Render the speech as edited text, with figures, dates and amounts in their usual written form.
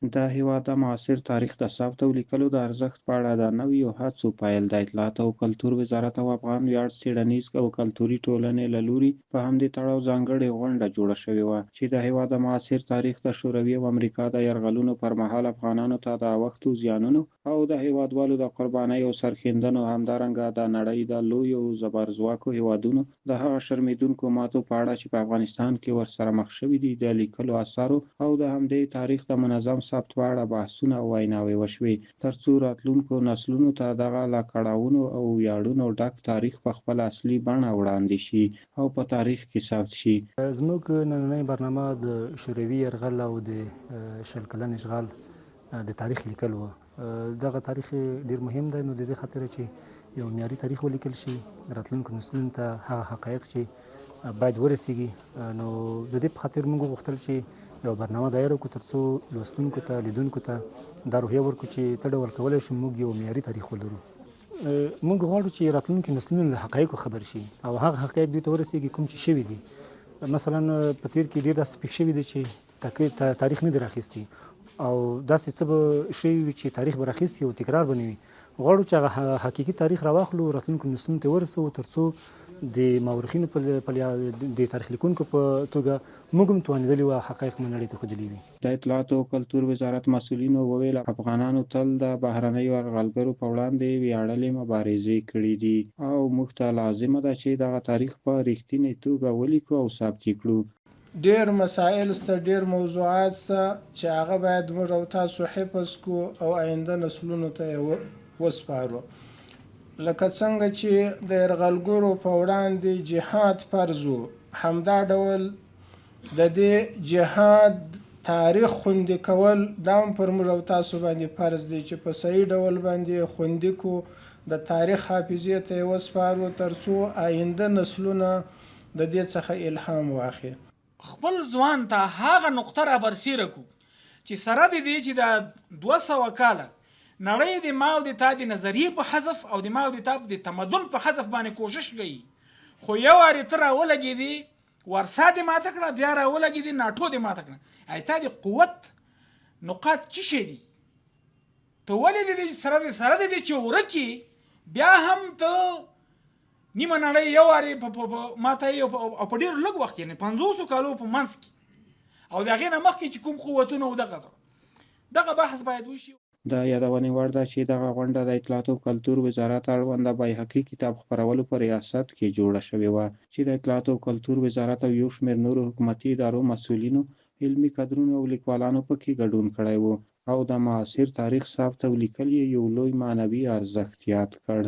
د هېواد د معاصر تاریخ د ثبت او لیکلو د ارزښت په اړه د نویو هڅو پیل د اطلاعات او کلتور وزارت او افغان ویاړ څېړنیز او کلتوري ټولنې له لوري په همدې تړاو ځانګړې غونډه جوړه شوې وه چې د هېواد د معاصر تاریخ د شوروي او امریکا د یرغلونو پر مهال افغانانو ته د اوښتو زیانونو او د هېوادوالو د قربانۍ او سرښندنو همدارنګه د نړۍ د لویو زبرځواکو هېوادونو د هغه شرمېدونکو ماتو په اړه چې په افغانستان کې ورسره مخ شوي دي د لیکلو اثارو او د همدې تاریخ د منظم ثبت په اړه بحثونه او ویناوې وشوې ترڅو راتلونکو نسلونو ته دغه له کړاوونو او ویاړونو ډک تاریخ په خپله اصلي بڼه وړاندې شي او په تاریخ کې ثبت شي. زموږ نننۍ برنامه د شوروي یرغل او د شل کلن اشغال د تاریخ لیکل و. دغه تاریخ ډیر مهم دی، نو د دې خاطر چې یو معیاري تاریخ ولیکل شي راتلونکو نسلونو ته هغه حقایق چې باید ورسیږي، نو د دې په خاطر موږ غوښتل چې یو برنامه دایر وکړو ترڅو لوستونکو ته لیدونکو ته دا روحیه ورکړو چې څه ډول کولی شو موږ یو معیاري تاریخ ولرو. موږ غواړو چې راتلونکي نسلونه له حقایقو خبر شي او هغه حقایق دوی ته ورسیږي کوم چې شوي دي. مثلا په تیر کې ډېر داسې پېښ شوي دي چې تاریخ نه دی راخیستی او داسې څه به شوي وي چې تاریخ به راخیستی او تکرار به نه وي. غواړو چې هغه حقیقي تاریخ راواخلو، راتلونکو نسلونو ته ورسوو ترڅو د مورخینو د تاریخ لیکونکو په توګه موږ هم توانېدلي وو حقایق مو نړۍ ته ښودلي وي. د اطلاعاتو او کلتور وزارت مسؤلینو وویل افغانانو تل د بهرنیو یرغلګرو په وړاندې ویاړلې مبارزې کړې دي او موږ ته لازمه ده چې دغه تاریخ په رښتینې توګه ولیکو او ثبت یې کړو. ډېر مسایل سته، ډېر موضوعات سته چې هغه باید موږ او تاسو حفظ کو او آینده نسلونو ته یې وسپارو. لکه څنګه چې د یرغلګرو په وړاندې جهاد فرض و، همدا ډول د دې جهاد تاریخ خوندي کول دا هم پر موږ او تاسو باندې فرض دی چې په صحیح ډول باندې خوندي کو، د تاریخ حافظې ته یې وسپارو ترڅو آینده نسلونه د دې څخه الهام واخلي. خپل ځوان ته هغه نقطه را برسیره کو چې سره د دې چې د 200 کاله نړۍ د ما او د تا د نظریې په حذف او د ما او د تا د تمدن په حذف باندې کوشش کوي، خو یو وارې ته راولګېدې ورسا دې ماته کړه، بیا راولګېدې ناټو دې ماته کړه. تا د قوت نقاط څه شی دي؟ ته ولې د دې سره د دې چې ورکې بیا هم ته نیمه نړۍ یو وارې ماته یې او په ډېر لږ وخت یعنې 500 کالو په منځ کې او د هغې نه مخکې چې کوم قوتونه و دغه بحث باید وشي. د یادونې وړ ده چې دغه غونډه د اطلاعاتو او کلتور وزارت اړوند د بیهقي کتاب خپرولو په ریاست کې جوړه شوې وه چې د اطلاعاتو او کلتور وزارت او یو شمېر نورو حکومتي ادارو مسؤلینو، علمي کدرونو او لیکوالانو پکې ګډون کړی و او د معاصر تاریخ ثبت او لیکل یې یو لوی معنوي ارزښت یاد کړ.